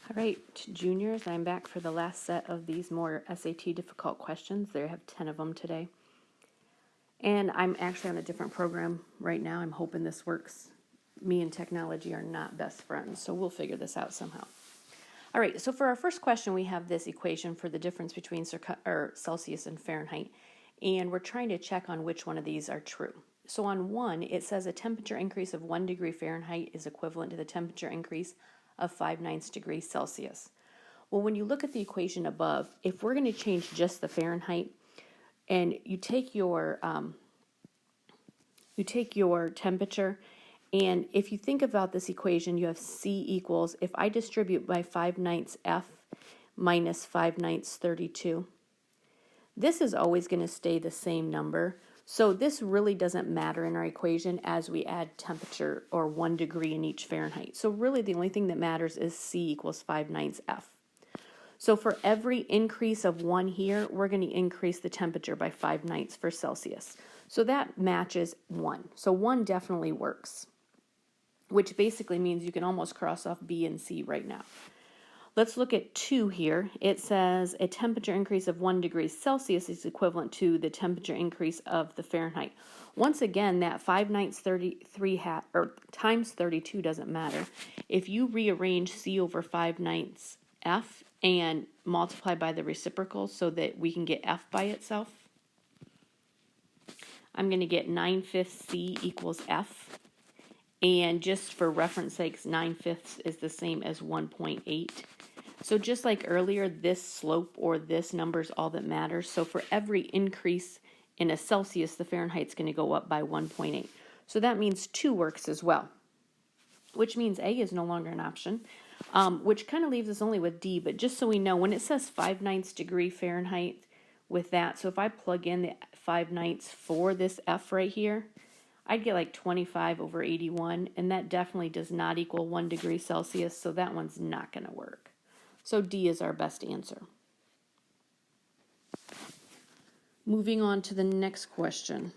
All right, juniors, I'm back for the last set of these more SAT difficult questions. There have 10 of them today. And I'm actually on a different program right now. I'm hoping this works. Me and technology are not best friends, so we'll figure this out somehow. All right, so for our first question, we have this equation for the difference between Celsius and Fahrenheit, and we're trying to check on which one of these are true. So on 1, it says a temperature increase of 1 degree Fahrenheit is equivalent to the temperature increase of 5/9 degrees Celsius. Well, when you look at the equation above, if we're going to change just the Fahrenheit, and you take your temperature, and if you think about this equation, you have C equals, if I distribute by 5/9 F minus 5/9 32, this is always going to stay the same number. So this really doesn't matter in our equation as we add temperature or 1 degree in each Fahrenheit. So really the only thing that matters is C equals 5/9 F. So for every increase of 1 here, we're going to increase the temperature by 5/9 for Celsius. So that matches 1. So 1 definitely works, which basically means you can almost cross off B and C right now. Let's look at 2 here. It says a temperature increase of 1 degree Celsius is equivalent to the temperature increase of the Fahrenheit. Once again, that 5/9 33 times 32 doesn't matter. If you rearrange C over 5/9 F and multiply by the reciprocal so that we can get F by itself, I'm going to get 9/5 C equals F. And just for reference sakes, 9/5 is the same as 1.8. So just like earlier, this slope or this number is all that matters. So for every increase in a Celsius, the Fahrenheit's going to go up by 1.8. So that means 2 works as well, which means A is no longer an option, which kind of leaves us only with D. But just so we know, when it says 5/9 degree Fahrenheit with that, so if I plug in the 5/9 for this F right here, I'd get like 25 over 81, and that definitely does not equal 1 degree Celsius, so that one's not going to work. So D is our best answer. Moving on to the next question.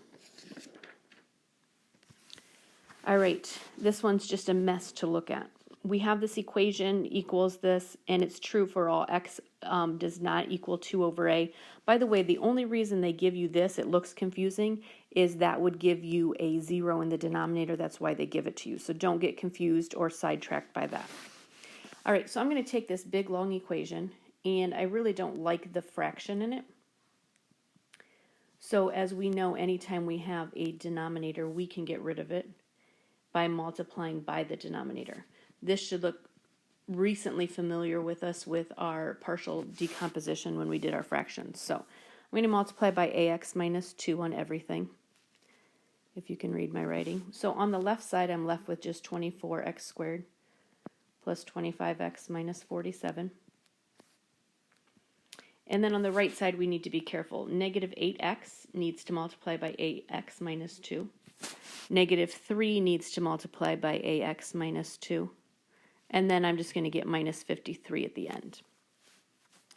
All right, this one's just a mess to look at. We have this equation equals this, and it's true for all x does not equal 2 over a. By the way, the only reason they give you this, it looks confusing, is that would give you a 0 in the denominator. That's why they give it to you. So don't get confused or sidetracked by that. All right, so I'm going to take this big, long equation, and I really don't like the fraction in it. So as we know, anytime we have a denominator, we can get rid of it by multiplying by the denominator. This should look recently familiar with us with our partial decomposition when we did our fractions. So I'm going to multiply by ax minus 2 on everything, if you can read my writing. So on the left side, I'm left with just 24x squared plus 25x minus 47. And then on the right side, we need to be careful. Negative 8x needs to multiply by 8x minus 2. Negative 3 needs to multiply by ax minus 2. And then I'm just going to get minus 53 at the end.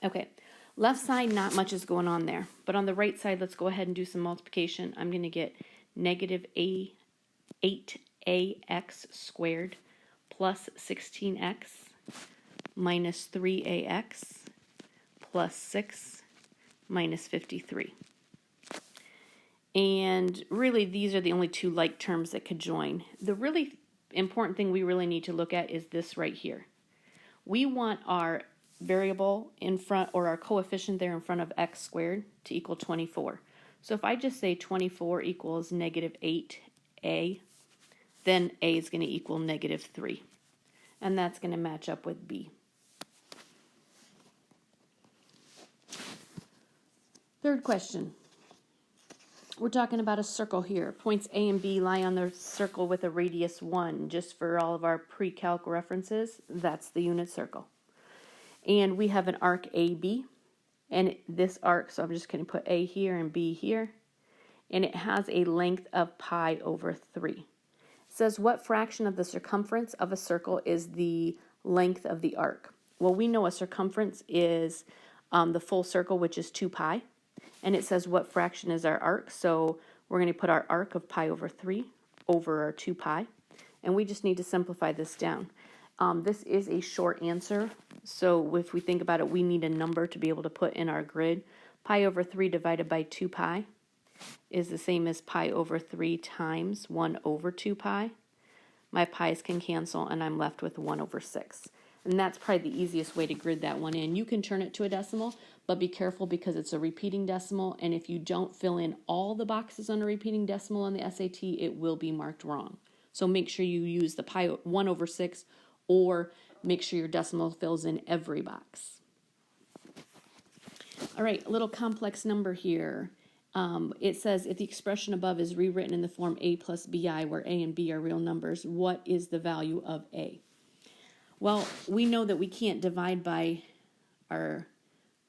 Okay, left side, not much is going on there. But on the right side, let's go ahead and do some multiplication. I'm going to get negative 8ax squared plus 16x minus 3ax plus 6 minus 53. And really, these are the only 2 like terms that could join. The really important thing we really need to look at is this right here. We want our variable in front, or our coefficient there in front of x squared, to equal 24. So if I just say 24 equals negative 8a, then a is going to equal negative 3. And that's going to match up with B. Third question. We're talking about a circle here. Points A and B lie on the circle with a radius 1. Just for all of our pre-calc references, that's the unit circle. And we have an arc AB. And this arc, so I'm just going to put A here and B here. And it has a length of pi over 3. It says, what fraction of the circumference of a circle is the length of the arc? Well, we know a circumference is the full circle, which is 2 pi. And it says what fraction is our arc, so we're going to put our arc of pi over 3 over our 2 pi. And we just need to simplify this down. This is a short answer, So if we think about it, we need a number to be able to put in our grid. Pi over 3 divided by 2 pi is the same as pi over 3 times 1 over 2 pi. My pi's can cancel, and I'm left with 1 over 6. And that's probably the easiest way to grid that one in. You can turn it to a decimal, but be careful because it's a repeating decimal, and if you don't fill in all the boxes on a repeating decimal on the SAT, it will be marked wrong. So make sure you use the pi 1 over 6, or make sure your decimal fills in every box. All right, a little complex number here. It says if the expression above is rewritten in the form a plus bi, where a and b are real numbers, what is the value of a? Well, we know that we can't divide by our,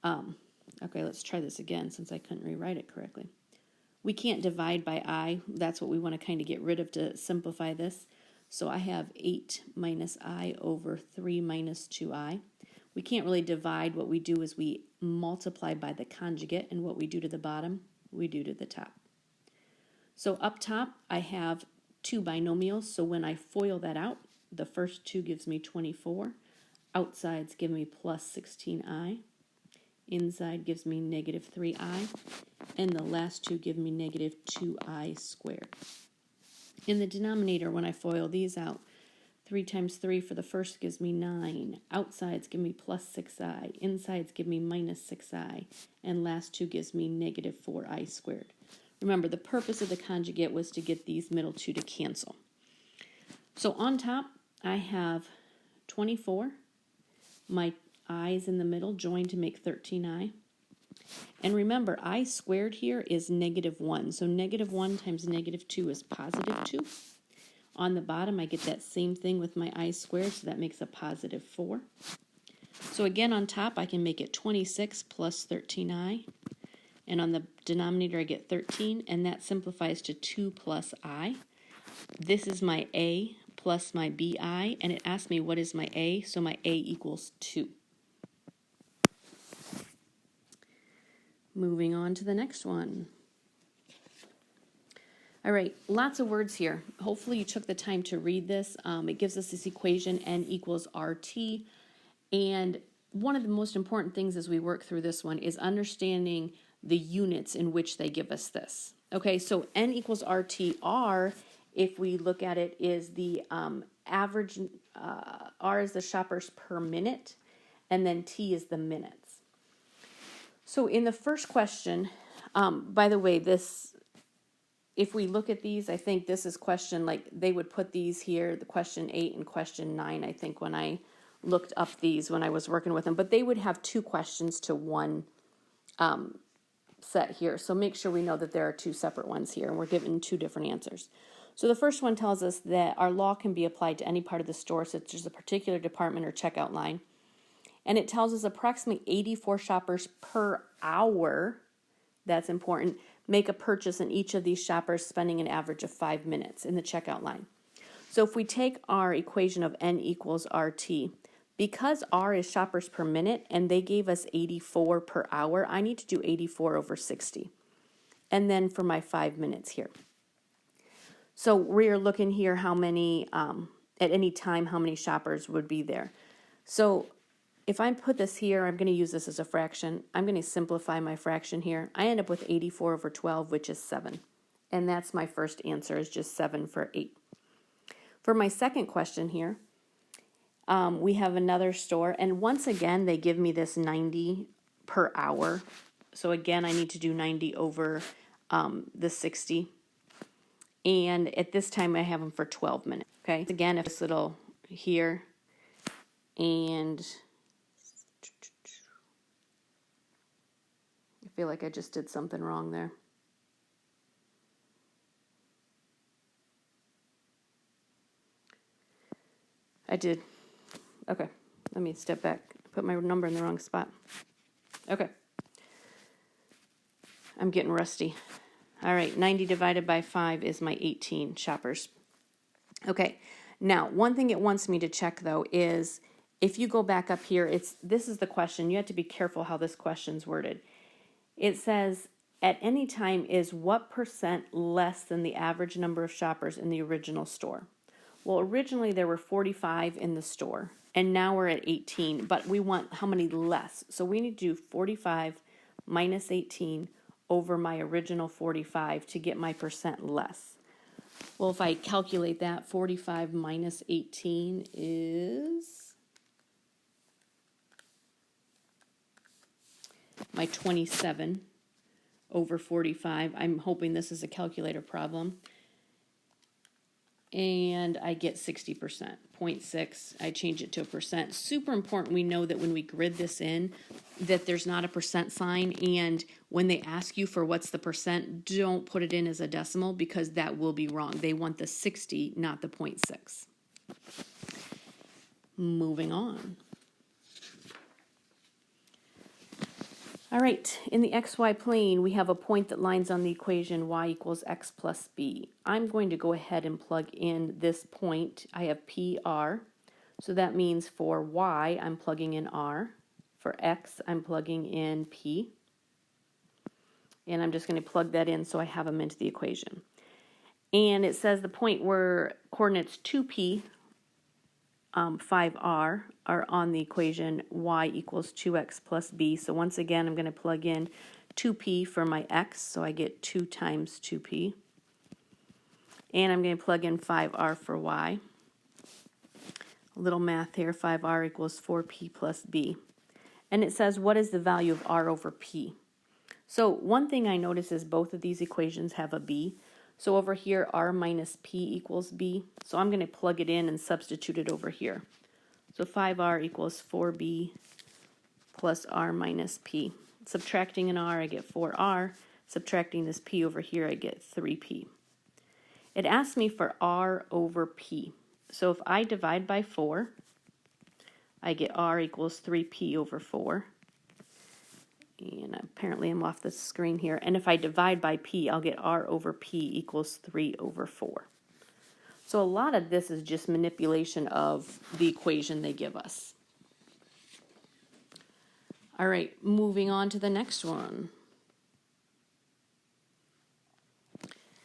okay, let's try this again since I couldn't rewrite it correctly. We can't divide by I. That's what we want to kind of get rid of to simplify this. So I have 8 minus I over 3 minus 2i. We can't really divide. What we do is we multiply by the conjugate, and what we do to the bottom, we do to the top. So up top, I have two binomials, so when I FOIL that out, the first two gives me 24. Outsides give me plus 16i. Inside gives me negative 3i. And the last two give me negative 2i squared. In the denominator, when I FOIL these out, 3 times 3 for the first gives me 9. Outsides give me plus 6i. Insides give me minus 6i. And last two gives me negative 4i squared. Remember, the purpose of the conjugate was to get these middle two to cancel. So on top, I have 24. My i's in the middle join to make 13i. And remember, I squared here is negative 1. So negative 1 times negative 2 is positive 2. On the bottom, I get that same thing with my I squared, so that makes a positive 4. So again, on top, I can make it 26 plus 13i. And on the denominator, I get 13, and that simplifies to 2 plus I. This is my A plus my BI, and it asked me what is my A, so my A equals 2. Moving on to the next one. All right, lots of words here. Hopefully you took the time to read this. It gives us this equation, n equals RT. And one of the most important things as we work through this one is understanding the units in which they give us this. Okay, so n equals RT. R, if we look at it, is the average, R is the shoppers per minute, and then T is the minutes. So in the first question, by the way, this, if we look at these, I think this is question, like they would put these here, the question 8 and question 9, I think, when I looked up these when I was working with them. But they would have two questions to one set here. So make sure we know that there are two separate ones here, and we're given two different answers. So the first one tells us that our law can be applied to any part of the store, such as a particular department or checkout line. And it tells us approximately 84 shoppers per hour, that's important, make a purchase, in each of these shoppers spending an average of 5 minutes in the checkout line. So if we take our equation of n equals RT, because R is shoppers per minute and they gave us 84 per hour, I need to do 84 over 60. And then for my 5 minutes here. So we're looking here how many, at any time, how many shoppers would be there. So if I put this here, I'm going to use this as a fraction. I'm going to simplify my fraction here. I end up with 84 over 12, which is 7. And that's my first answer, is just 7 for 8. For my second question here, we have another store. And once again, they give me this 90 per hour. So again, I need to do 90 over the 60. And at this time, I have them for 12 minutes. Okay. Again, if this little here, and I feel like I just did something wrong there. I did. Okay, let me step back. Put my number in the wrong spot. Okay. I'm getting rusty. All right, 90 divided by 5 is my 18 shoppers. Okay, now one thing it wants me to check though is if you go back up here, this is the question. You have to be careful how this question's worded. It says, at any time is what % less than the average number of shoppers in the original store? Well, originally there were 45 in the store, and now we're at 18, but we want how many less? So we need to do 45 minus 18 over my original 45 to get my percent less. Well, if I calculate that, 45 minus 18 is my 27 over 45. I'm hoping this is a calculator problem. And I get 60%, 0.6. I change it to a percent. Super important we know that when we grid this in, that there's not a percent sign, and when they ask you for what's the percent, don't put it in as a decimal because that will be wrong. They want the 60, not the 0.6. Moving on. All right, in the xy plane, we have a point that lines on the equation y equals x plus b. I'm going to go ahead and plug in this point. I have PR, so that means for y, I'm plugging in r. For x, I'm plugging in p. And I'm just going to plug that in so I have them into the equation. And it says the point where coordinates 2p, 5r are on the equation y equals 2x plus b. So once again, I'm going to plug in 2p for my x, so I get 2 times 2p. And I'm going to plug in 5r for y. A little math here, 5r equals 4p plus b. And it says, what is the value of r over p? So one thing I notice is both of these equations have a b. So over here, r minus p equals b. So I'm going to plug it in and substitute it over here. So 5r equals 4b plus r minus p. Subtracting an r, I get 4r. Subtracting this p over here, I get 3p. It asks me for r over p. So if I divide by 4, I get r equals 3p over 4. And apparently I'm off the screen here. And if I divide by p, I'll get r over p equals 3 over 4. So a lot of this is just manipulation of the equation they give us. All right, moving on to the next one.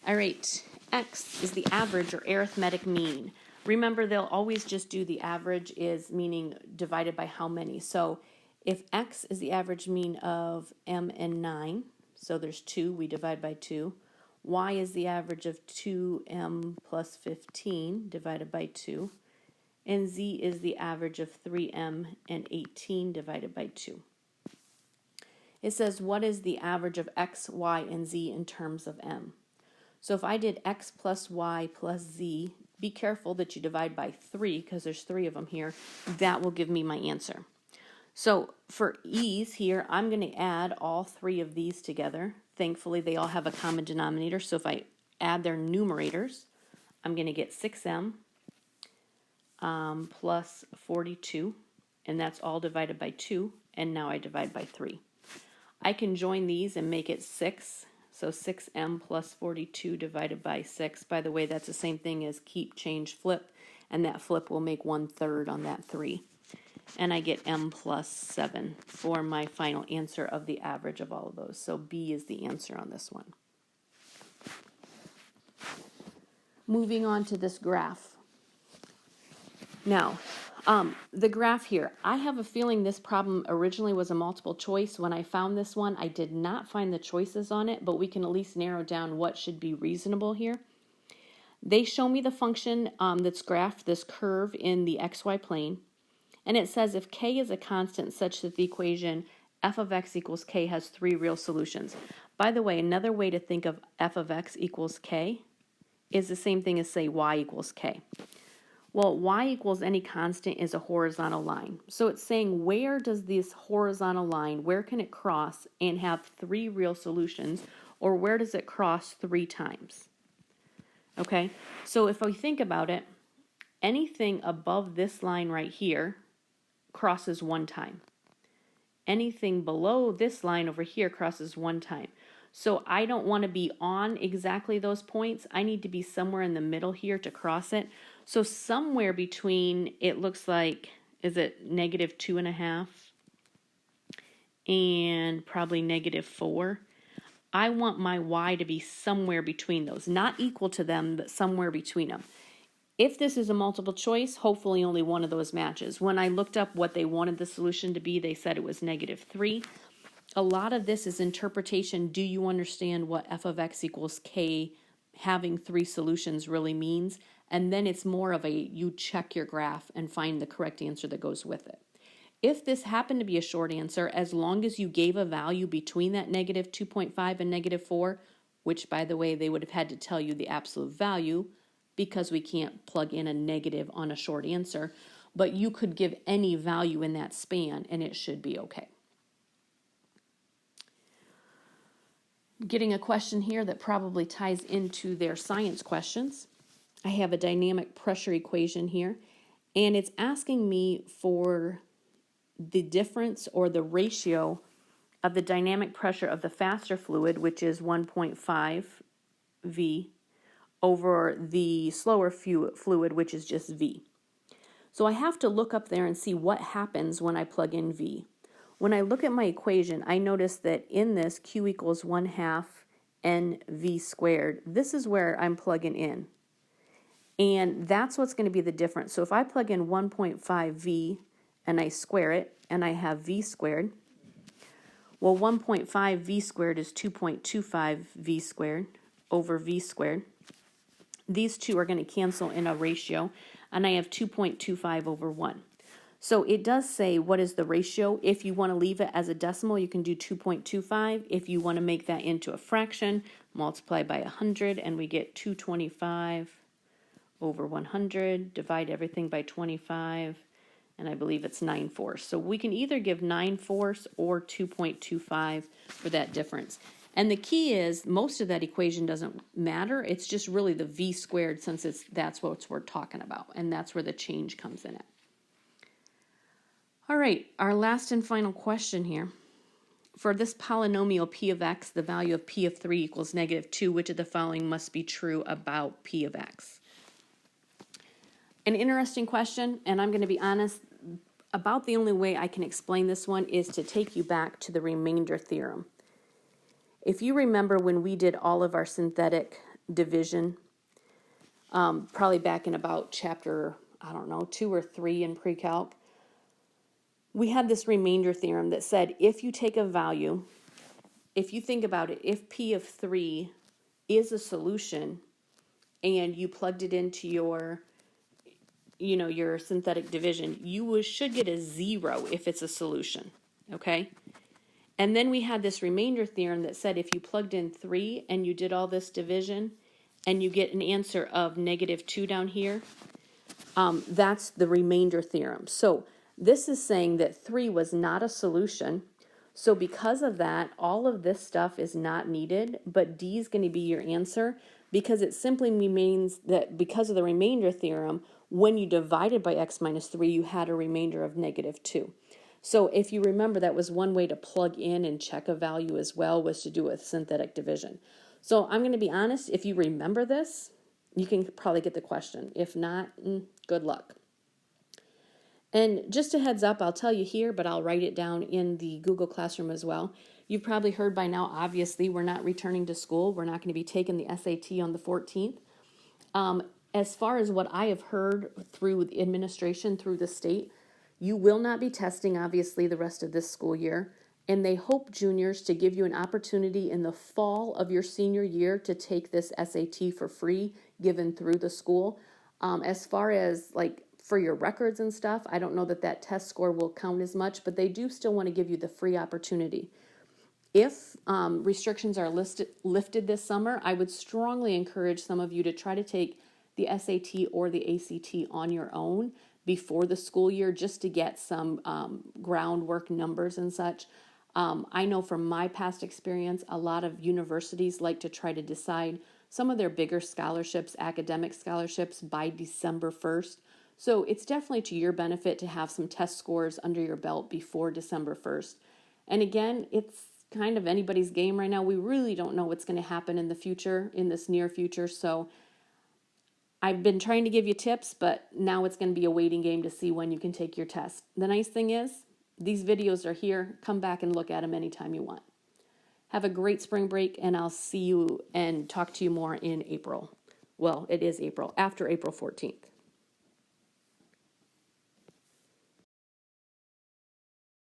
All right, x is the average or arithmetic mean. Remember, they'll always just do the average is meaning divided by how many. So if x is the average mean of m and 9, so there's 2, we divide by 2. Y is the average of 2m plus 15 divided by 2. And z is the average of 3m and 18 divided by 2. It says, what is the average of x, y, and z in terms of m? So if I did x plus y plus z, be careful that you divide by 3 because there's 3 of them here. That will give me my answer. So for ease here, I'm going to add all 3 of these together. Thankfully, they all have a common denominator. So if I add their numerators, I'm going to get 6m plus 42. And that's all divided by 2. And now I divide by 3. I can join these and make it 6. So 6m plus 42 divided by 6. By the way, that's the same thing as keep, change, flip. And that flip will make 1/3 on that 3. And I get m plus 7 for my final answer of the average of all of those. So B is the answer on this one. Moving on to this graph. Now, the graph here, I have a feeling this problem originally was a multiple choice. When I found this one, I did not find the choices on it, but we can at least narrow down what should be reasonable here. They show me the function that's graphed, this curve in the xy plane. And it says if k is a constant such that the equation f of x equals k has 3 real solutions. By the way, another way to think of f of x equals k is the same thing as say y equals k. Well, y equals any constant is a horizontal line. So it's saying where does this horizontal line, where can it cross and have 3 real solutions, or where does it cross 3 times? Okay, so if we think about it, anything above this line right here crosses 1 time. Anything below this line over here crosses 1 time. So I don't want to be on exactly those points. I need to be somewhere in the middle here to cross it. So somewhere between, it looks like, is it negative 2.5 and probably negative 4. I want my y to be somewhere between those. Not equal to them, but somewhere between them. If this is a multiple choice, hopefully only one of those matches. When I looked up what they wanted the solution to be, they said it was -3. A lot of this is interpretation. Do you understand what f of x equals k having 3 solutions really means? And then it's more of a you check your graph and find the correct answer that goes with it. If this happened to be a short answer, as long as you gave a value between that -2.5 and -4, which by the way, they would have had to tell you the absolute value because we can't plug in a negative on a short answer, but you could give any value in that span and it should be okay. Getting a question here that probably ties into their science questions. I have a dynamic pressure equation here, and it's asking me for the difference or the ratio of the dynamic pressure of the faster fluid, which is 1.5 V, over the slower fluid, which is just V. So I have to look up there and see what happens when I plug in V. When I look at my equation, I notice that in this Q equals 1/2 NV squared, this is where I'm plugging in. And that's what's going to be the difference. So if I plug in 1.5 V and I square it, and I have V squared, well, 1.5 V squared is 2.25 V squared over V squared. These two are going to cancel in a ratio, and I have 2.25 over 1. So it does say what is the ratio. If you want to leave it as a decimal, you can do 2.25. If you want to make that into a fraction, multiply by 100, and we get 225 over 100. Divide everything by 25, and I believe it's 9/4. So we can either give 9/4 or 2.25 for that difference. And the key is most of that equation doesn't matter. It's just really the V squared, since that's what we're talking about, and that's where the change comes in at. All right, our last and final question here. For this polynomial p of x, the value of p of 3 equals -2, which of the following must be true about p of x? An interesting question, and I'm going to be honest, about the only way I can explain this one is to take you back to the remainder theorem. If you remember when we did all of our synthetic division, probably back in about chapter, 2 or 3 in pre-calc, we had this remainder theorem that said if you take a value, if you think about it, if p of 3 is a solution and you plugged it into your synthetic division, you should get a 0 if it's a solution, okay? And then we had this remainder theorem that said if you plugged in 3 and you did all this division and you get an answer of -2 down here, that's the remainder theorem. So this is saying that 3 was not a solution. So because of that, all of this stuff is not needed, but D is going to be your answer, because it simply means that because of the remainder theorem, when you divided by x minus 3, you had a remainder of -2. So if you remember, that was one way to plug in and check a value as well, was to do it with synthetic division. So I'm going to be honest, if you remember this, you can probably get the question. If not, good luck. And just a heads up, I'll tell you here, but I'll write it down in the Google Classroom as well. You've probably heard by now, obviously, we're not returning to school. We're not going to be taking the SAT on the 14th. As far as what I have heard through the administration, through the state, you will not be testing, obviously, the rest of this school year. And they hope, juniors, to give you an opportunity in the fall of your senior year to take this SAT for free, given through the school. As far as for your records and stuff, I don't know that test score will count as much, but they do still want to give you the free opportunity. If restrictions are lifted this summer, I would strongly encourage some of you to try to take the SAT or the ACT on your own before the school year, just to get some groundwork numbers and such. I know from my past experience, a lot of universities like to try to decide some of their bigger scholarships, academic scholarships, by December 1st. So it's definitely to your benefit to have some test scores under your belt before December 1st. And again, it's kind of anybody's game right now. We really don't know what's going to happen in the future, in this near future. So I've been trying to give you tips, but now it's going to be a waiting game to see when you can take your test. The nice thing is, these videos are here. Come back and look at them anytime you want. Have a great spring break, and I'll see you and talk to you more in April. Well, it is April, after April 14th.